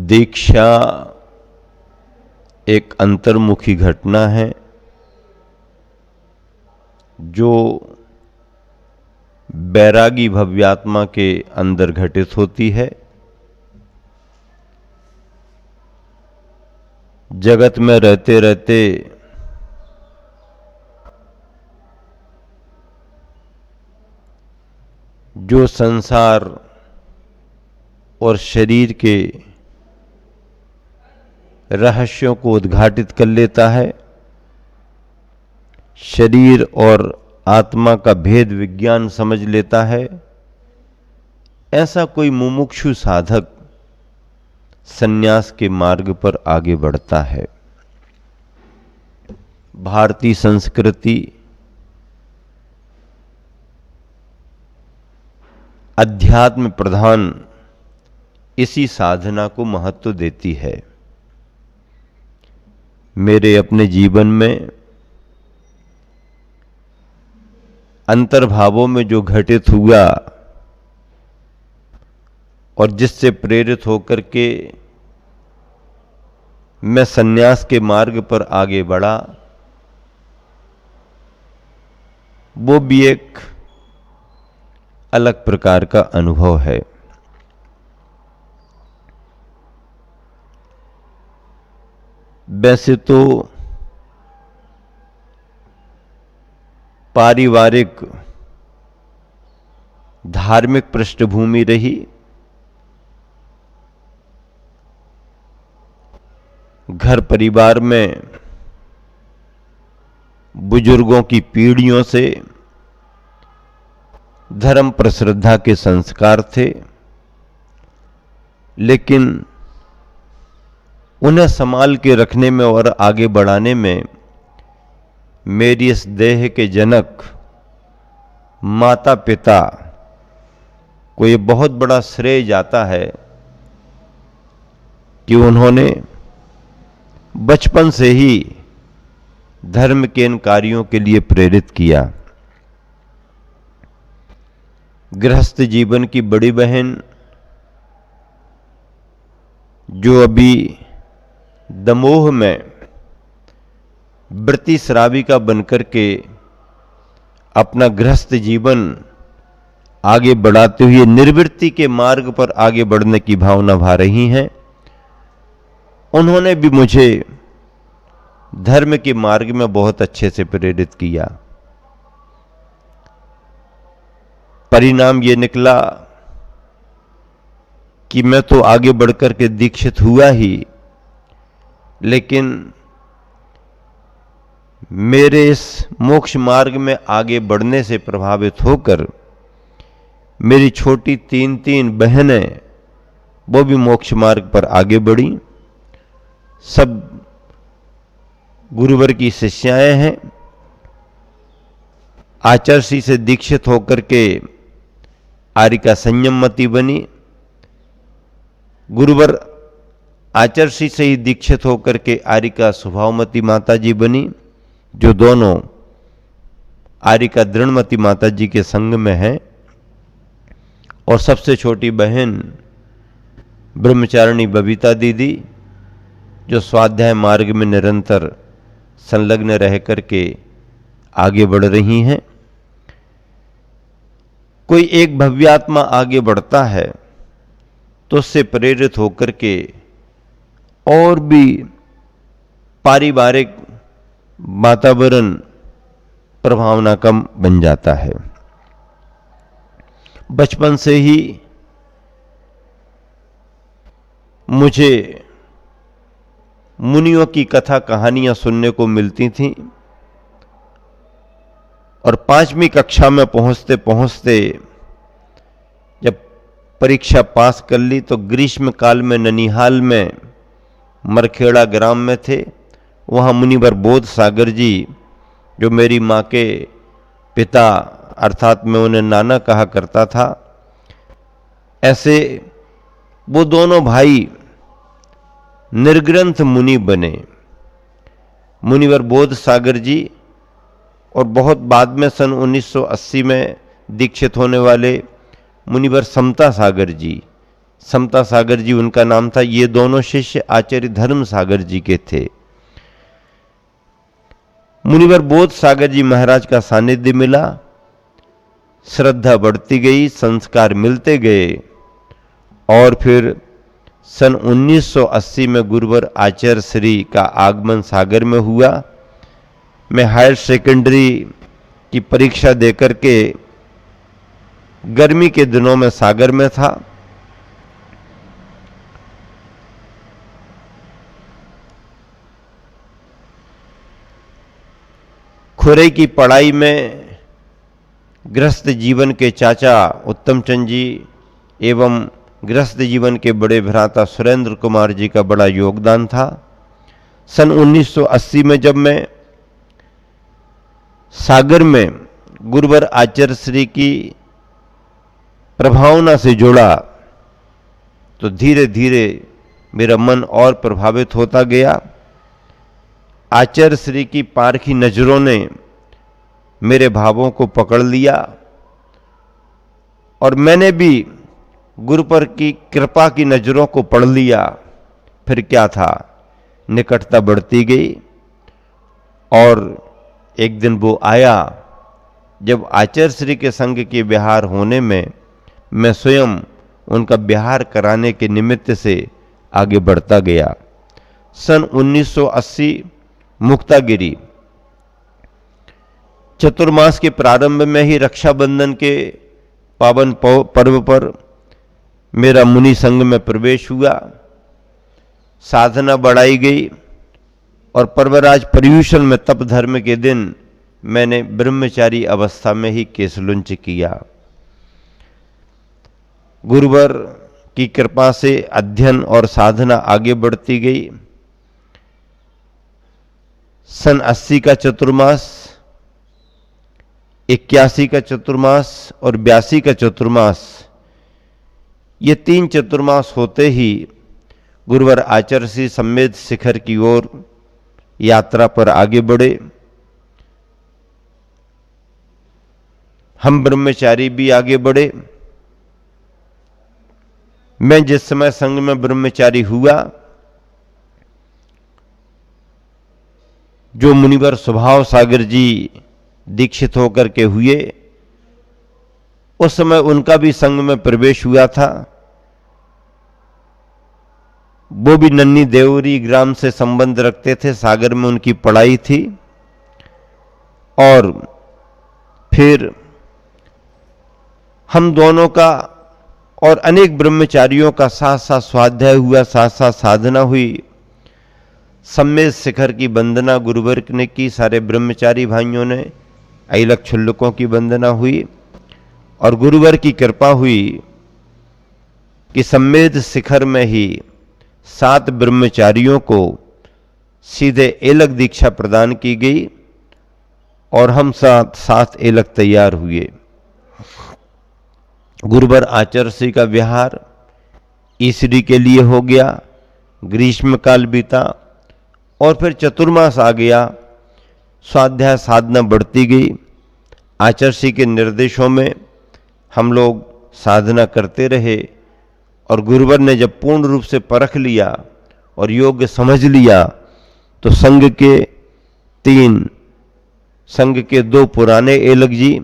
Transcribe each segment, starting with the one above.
दीक्षा एक अंतर्मुखी घटना है जो बैरागी भव्यात्मा के अंदर घटित होती है। जगत में रहते रहते जो संसार और शरीर के रहस्यों को उद्घाटित कर लेता है, शरीर और आत्मा का भेद विज्ञान समझ लेता है, ऐसा कोई मुमुक्षु साधक सन्यास के मार्ग पर आगे बढ़ता है। भारतीय संस्कृति अध्यात्म प्रधान इसी साधना को महत्व देती है। मेरे अपने जीवन में अंतर्भावों में जो घटित हुआ और जिससे प्रेरित होकर के मैं सन्यास के मार्ग पर आगे बढ़ा, वो भी एक अलग प्रकार का अनुभव है। वैसे तो पारिवारिक धार्मिक पृष्ठभूमि रही, घर परिवार में बुजुर्गों की पीढ़ियों से धर्म पर श्रद्धा के संस्कार थे, लेकिन उन्हें संभाल के रखने में और आगे बढ़ाने में मेरी इस देह के जनक माता पिता को ये बहुत बड़ा श्रेय जाता है कि उन्होंने बचपन से ही धर्म के इन कार्यों के लिए प्रेरित किया। गृहस्थ जीवन की बड़ी बहन जो अभी दमोह में वृत्ति श्राविका बनकर के अपना गृहस्थ जीवन आगे बढ़ाते हुए निर्वृत्ति के मार्ग पर आगे बढ़ने की भावना भा रही हैं, उन्होंने भी मुझे धर्म के मार्ग में बहुत अच्छे से प्रेरित किया। परिणाम ये निकला कि मैं तो आगे बढ़कर के दीक्षित हुआ ही, लेकिन मेरे इस मोक्ष मार्ग में आगे बढ़ने से प्रभावित होकर मेरी छोटी तीन बहनें वो भी मोक्ष मार्ग पर आगे बढ़ी। सब गुरुवर की शिष्याएं हैं। आचर्षी से दीक्षित होकर के आरिका संयममती बनी, गुरुवर आचर्षी से ही दीक्षित होकर के आरिका स्वभावमती माता जी बनी, जो दोनों आरिका दृढ़मती माता जी के संग में है। और सबसे छोटी बहन ब्रह्मचारिणी बबीता दीदी, जो स्वाध्याय मार्ग में निरंतर संलग्न रह करके आगे बढ़ रही हैं। कोई एक भव्यात्मा आगे बढ़ता है तो उससे प्रेरित होकर के और भी पारिवारिक वातावरण प्रभावना कम बन जाता है। बचपन से ही मुझे मुनियों की कथा कहानियां सुनने को मिलती थीं और 5वीं कक्षा में पहुंचते पहुंचते जब परीक्षा पास कर ली तो ग्रीष्म काल में ननिहाल में मरखेड़ा ग्राम में थे। वहाँ मुनिवर बोध सागर जी, जो मेरी माँ के पिता अर्थात मैं उन्हें नाना कहा करता था, ऐसे वो दोनों भाई निर्ग्रंथ मुनि बने। मुनिवर बोध सागर जी और बहुत बाद में सन 1980 में दीक्षित होने वाले मुनिवर समता सागर जी, समता सागर जी उनका नाम था। ये दोनों शिष्य आचार्य धर्म सागर जी के थे। मुनिवर बोध सागर जी महाराज का सानिध्य मिला, श्रद्धा बढ़ती गई, संस्कार मिलते गए और फिर सन 1980 में गुरुवर आचार्य श्री का आगमन सागर में हुआ। मैं हायर सेकेंडरी की परीक्षा देकर के गर्मी के दिनों में सागर में था। खुरई की पढ़ाई में गृहस्थ जीवन के चाचा उत्तम चंद जी एवं गृहस्थ जीवन के बड़े भ्राता सुरेंद्र कुमार जी का बड़ा योगदान था। सन 1980 में जब मैं सागर में गुरुवर आचार्य श्री की प्रभावना से जुड़ा तो धीरे धीरे मेरा मन और प्रभावित होता गया। आचार्य श्री की पारखी नजरों ने मेरे भावों को पकड़ लिया और मैंने भी गुरु पर की कृपा की नजरों को पढ़ लिया। फिर क्या था, निकटता बढ़ती गई और एक दिन वो आया जब आचार्य श्री के संग के विहार होने में मैं स्वयं उनका विहार कराने के निमित्त से आगे बढ़ता गया। सन 1980 मुक्तागिरी चतुर्मास के प्रारंभ में ही रक्षाबंधन के पावन पर्व पर मेरा मुनि संघ में प्रवेश हुआ। साधना बढ़ाई गई और पर्वराज पर्यूषण में तप धर्म के दिन मैंने ब्रह्मचारी अवस्था में ही केशलुंच किया। गुरुवर की कृपा से अध्ययन और साधना आगे बढ़ती गई। सन 80 का चतुर्मास, 81 का चतुर्मास और 82 का चतुर्मास, ये 3 चतुर्मास होते ही गुरुवर आचार्य श्री सम्मेद शिखर की ओर यात्रा पर आगे बढ़े। हम ब्रह्मचारी भी आगे बढ़े। मैं जिस समय संघ में ब्रह्मचारी हुआ, जो मुनिवर स्वभाव सागर जी दीक्षित होकर के हुए, उस समय उनका भी संघ में प्रवेश हुआ था। वो भी नन्ही देवरी ग्राम से संबंध रखते थे, सागर में उनकी पढ़ाई थी। और फिर हम दोनों का और अनेक ब्रह्मचारियों का साथ साथ स्वाध्याय हुआ, साथ साथ साधना हुई। सम्मेद शिखर की वंदना गुरुवर ने की, सारे ब्रह्मचारी भाइयों ने, ऐलक छुल्लकों की वंदना हुई और गुरुवर की कृपा हुई कि सम्मेद शिखर में ही 7 ब्रह्मचारियों को सीधे ऐलक दीक्षा प्रदान की गई और हम 7 ऐलक तैयार हुए। गुरुवर आचार्य श्री का विहार ईसरी के लिए हो गया। ग्रीष्म काल बीता और फिर चतुर्मास आ गया। स्वाध्याय साधना बढ़ती गई। आचार्य श्री के निर्देशों में हम लोग साधना करते रहे और गुरुवर ने जब पूर्ण रूप से परख लिया और योग्य समझ लिया तो संघ के 2 पुराने ऐलक जी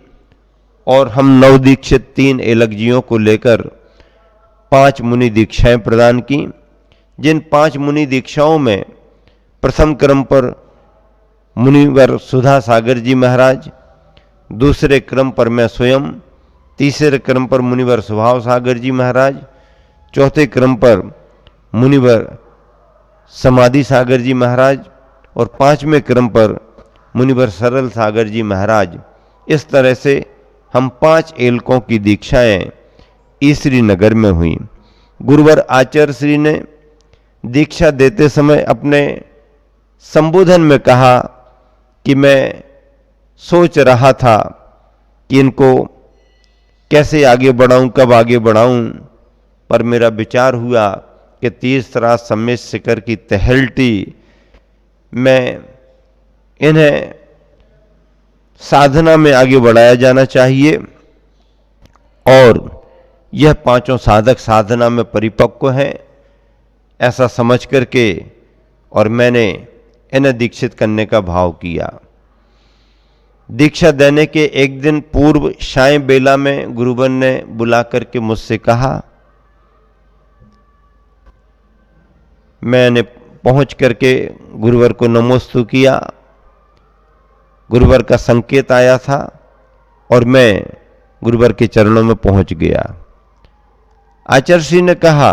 और हम नवदीक्षित 3 ऐलक जियों को लेकर 5 मुनि दीक्षाएं प्रदान की। जिन 5 मुनि दीक्षाओं में प्रथम क्रम पर मुनिवर सुधा सागर जी महाराज, दूसरे क्रम पर मैं स्वयं, तीसरे क्रम पर मुनिवर स्वभाव सागर जी महाराज, चौथे क्रम पर मुनिवर समाधि सागर जी महाराज और 5वें क्रम पर मुनिवर सरल सागर जी महाराज। इस तरह से हम 5 ऐलकों की दीक्षाएं ईसरी नगर में हुई। गुरुवर आचार्य श्री ने दीक्षा देते समय अपने संबोधन में कहा कि मैं सोच रहा था कि इनको कैसे आगे बढ़ाऊं, कब आगे बढ़ाऊं, पर मेरा विचार हुआ कि तीसरा सम्मेद शिखर की तहलटी में इन्हें साधना में आगे बढ़ाया जाना चाहिए और यह पांचों साधक साधना में परिपक्व हैं ऐसा समझ करके और मैंने इन्हें दीक्षित करने का भाव किया। दीक्षा देने के एक दिन पूर्व साय बेला में गुरुवर ने बुला करके मुझसे कहा, मैंने पहुंच करके गुरुवर को नमोस्तु किया। गुरुवर का संकेत आया था और मैं गुरुवर के चरणों में पहुंच गया। आचार्य श्री ने कहा,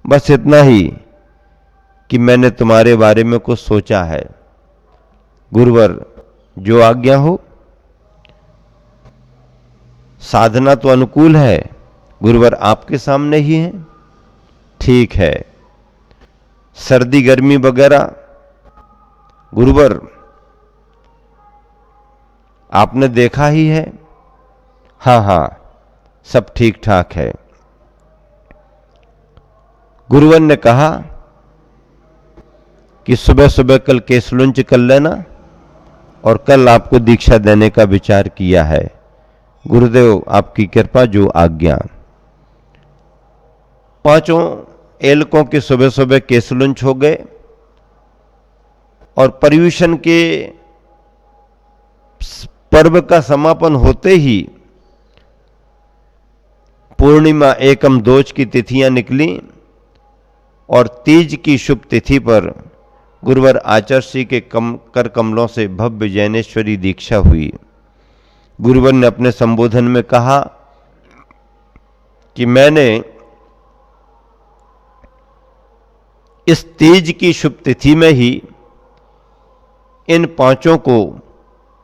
बस इतना ही कि मैंने तुम्हारे बारे में कुछ सोचा है, गुरुवर जो आज्ञा हो। साधना तो अनुकूल है, गुरुवर आपके सामने ही है। ठीक है, सर्दी गर्मी वगैरह गुरुवर आपने देखा ही है। हाँ हाँ, सब ठीक ठाक है। गुरुवर ने कहा कि सुबह सुबह कल केसलुंच कर लेना और कल आपको दीक्षा देने का विचार किया है। गुरुदेव आपकी कृपा, जो आज्ञा। पांचों एलकों के सुबह सुबह केसलुंच हो गए और पर्यूषण के पर्व का समापन होते ही पूर्णिमा एकम दोज की तिथियां निकली और तीज की शुभ तिथि पर गुरुवर आचार्य श्री के कर कमलों से भव्य जैनेश्वरी दीक्षा हुई। गुरुवर ने अपने संबोधन में कहा कि मैंने इस तीज की शुभ तिथि में ही इन पांचों को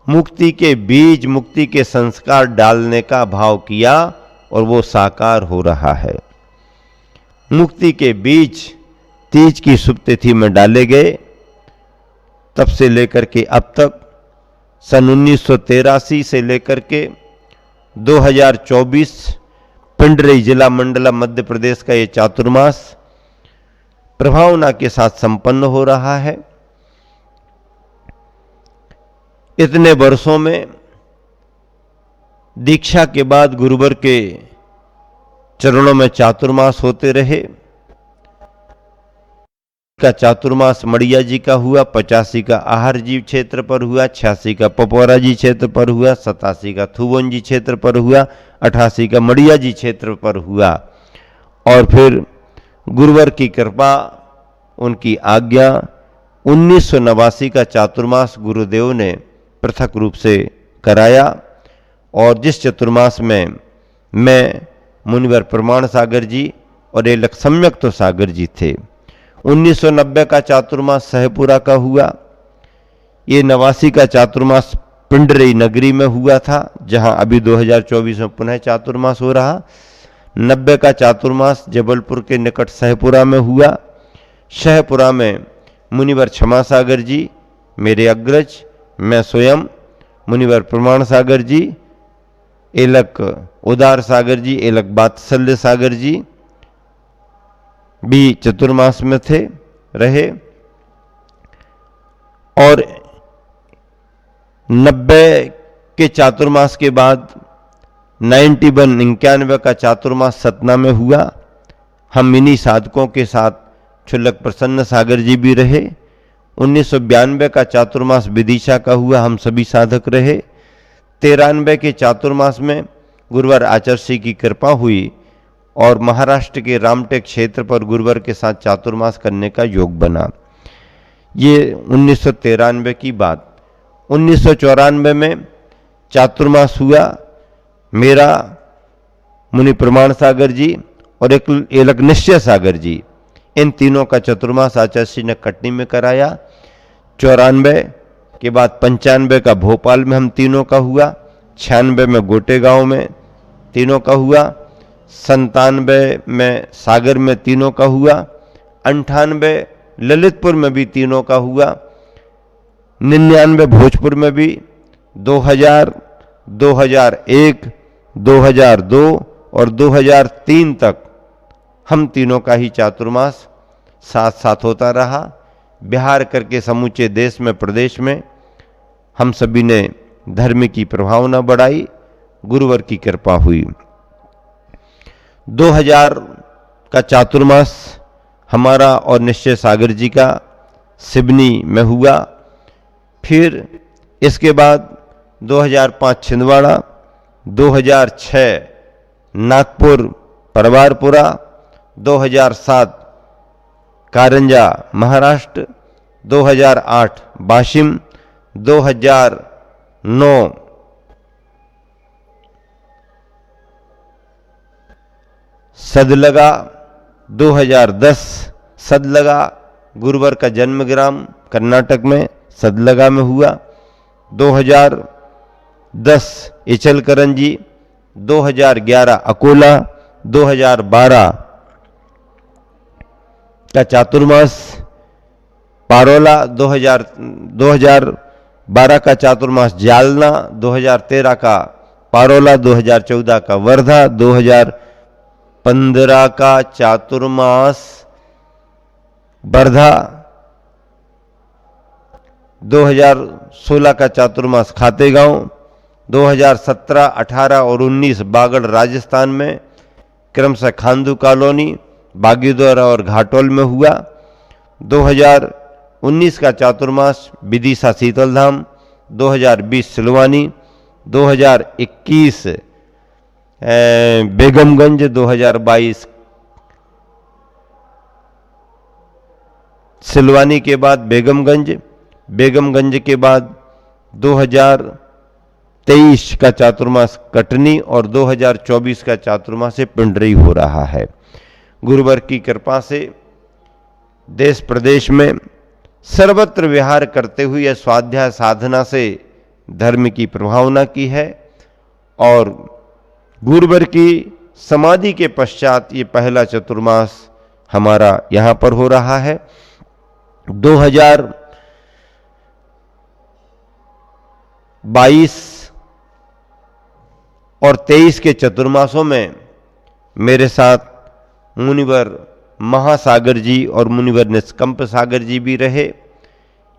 मुक्ति के बीज, मुक्ति के संस्कार डालने का भाव किया और वो साकार हो रहा है। मुक्ति के बीज तीज की शुभ तिथि में डाले गए। तब से लेकर के अब तक सन 1983 से लेकर के 2024 पिंडरी जिला मंडला मध्य प्रदेश का ये चातुर्मास प्रभावना के साथ संपन्न हो रहा है। इतने वर्षों में दीक्षा के बाद गुरुवर के चरणों में चातुर्मास होते रहे। का चातुर्मास मड़िया जी का हुआ, 85 का आहार जी क्षेत्र पर हुआ, 86 का पपौरा जी क्षेत्र पर हुआ, 87 का थुवन जी क्षेत्र पर हुआ, 88 का मड़िया जी क्षेत्र पर हुआ। और फिर गुरुवर की कृपा, उनकी आज्ञा, 1989 का चातुर्मास गुरुदेव ने पृथक रूप से कराया और जिस चतुर्मास में मैं, मुनिवर प्रमाण सागर जी और एक सम्यक तो सागर जी थे। 1990 का चातुर्मास सहपुरा का हुआ। ये 89 का चातुर्मास पिंडरी नगरी में हुआ था, जहां अभी 2024 में पुनः चातुर्मास हो रहा। 90 का चातुर्मास जबलपुर के निकट सहपुरा में हुआ। सहपुरा में मुनिवर क्षमा सागर जी, मेरे अग्रज, मैं स्वयं, मुनिवर प्रमाण सागर जी, एलक उदार सागर जी, एलक बात्सल्य सागर जी भी चतुर्मास में थे रहे। और 90 के चातुर्मास के बाद 91 का चातुर्मास सतना में हुआ। हम इन्हीं साधकों के साथ क्षुल्लक प्रसन्न सागर जी भी रहे। 1992 का चातुर्मास विदिशा का हुआ, हम सभी साधक रहे। 93 के चातुर्मास में गुरुवर आचार्य श्री की कृपा हुई और महाराष्ट्र के रामटेक क्षेत्र पर गुरुवर के साथ चातुर्मास करने का योग बना। ये 1993 की बात। 1994 में चातुर्मास हुआ मेरा, मुनि प्रमाण सागर जी और एक निश्चय सागर जी, इन तीनों का चतुर्मास आचार्य श्री ने कटनी में कराया। 94 के बाद 95 का भोपाल में हम तीनों का हुआ। 96 में गोटे गांव में तीनों का हुआ। 97 में सागर में तीनों का हुआ। 98 ललितपुर में भी तीनों का हुआ। 99 भोजपुर में भी। 2000, 2001, 2002 और 2003 तक हम तीनों का ही चातुर्मास साथ साथ होता रहा। बिहार करके समूचे देश में, प्रदेश में हम सभी ने धर्म की प्रभावना बढ़ाई, गुरुवर की कृपा हुई। 2000 का चातुर्मास हमारा और निश्चय सागर जी का सिवनी में हुआ। फिर इसके बाद 2005 छिंदवाड़ा, 2006 नागपुर परवारपुरा, 2007 कारंजा महाराष्ट्र, 2008 वाशिम, 2009 सदलगा, 2010 सदलगा गुरुवर का जन्मग्राम कर्नाटक में सदलगा में हुआ, 2010 इचलकरंजी, 2011 अकोला, 2012 का चातुर्मास पारोला, 2012 का चातुर्मास जालना, 2013 का पारोला, 2014 का वर्धा, 2015 का चातुर्मास वर्धा, 2016 का चातुर्मास खातेगांव, 2017, 18 और 19 बागड़ राजस्थान में क्रमशः खांदू कॉलोनी, बागीदोरा और घाटोल में हुआ। 2019 का चातुर्मास विदिशा शीतलधाम, 2020 सिलवानी, 2021 बेगमगंज, 2022 सिलवानी के बाद बेगमगंज, बेगमगंज के बाद 2023 का चातुर्मास कटनी और 2024 का चातुर्मास पिंडरी हो रहा है। गुरुवर की कृपा से देश प्रदेश में सर्वत्र विहार करते हुए यह स्वाध्याय साधना से धर्म की प्रभावना की है और गुरुवर की समाधि के पश्चात ये पहला चतुर्मास हमारा यहाँ पर हो रहा है। 2022 और 23 के चतुर्मासों में मेरे साथ मुनिवर महासागर जी और मुनिवर निष्कंप सागर जी भी रहे।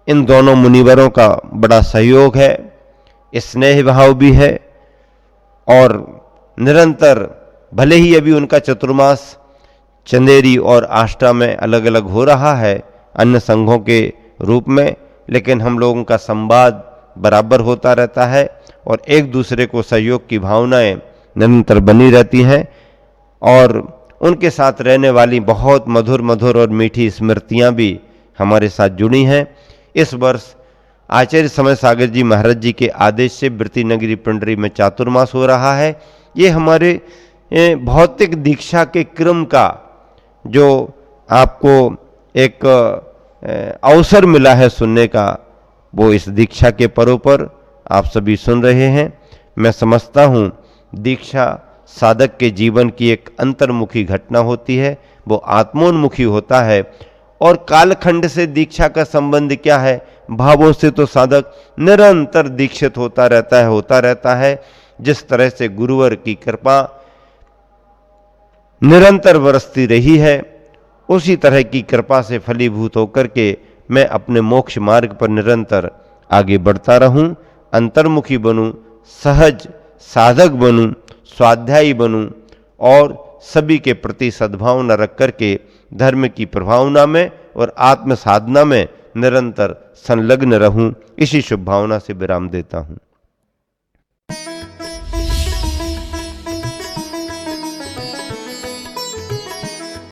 इन दोनों मुनिवरों का बड़ा सहयोग है, स्नेह भाव भी है और निरंतर, भले ही अभी उनका चतुर्मास चंदेरी और आष्टा में अलग अलग हो रहा है अन्य संघों के रूप में, लेकिन हम लोगों का संवाद बराबर होता रहता है और एक दूसरे को सहयोग की भावनाएं निरंतर बनी रहती हैं और उनके साथ रहने वाली बहुत मधुर मधुर और मीठी स्मृतियां भी हमारे साथ जुड़ी हैं। इस वर्ष आचार्य समय सागर जी महाराज जी के आदेश से वृत्ति नगरी पिंडरी में चातुर्मास हो रहा है। ये हमारे भौतिक दीक्षा के क्रम का जो आपको एक अवसर मिला है सुनने का, वो इस दीक्षा के पर्व पर आप सभी सुन रहे हैं। मैं समझता हूँ दीक्षा साधक के जीवन की एक अंतर्मुखी घटना होती है, वो आत्मोन्मुखी होता है। और कालखंड से दीक्षा का संबंध क्या है? भावों से तो साधक निरंतर दीक्षित होता रहता है। जिस तरह से गुरुवर की कृपा निरंतर बरसती रही है, उसी तरह की कृपा से फलीभूत होकर के मैं अपने मोक्ष मार्ग पर निरंतर आगे बढ़ता रहूं, अंतर्मुखी बनूं, सहज साधक बनूं, स्वाध्यायी बनूं और सभी के प्रति सद्भावना रख करके धर्म की प्रभावना में और आत्म साधना में निरंतर संलग्न रहूं। इसी शुभ भावना से विराम देता हूं।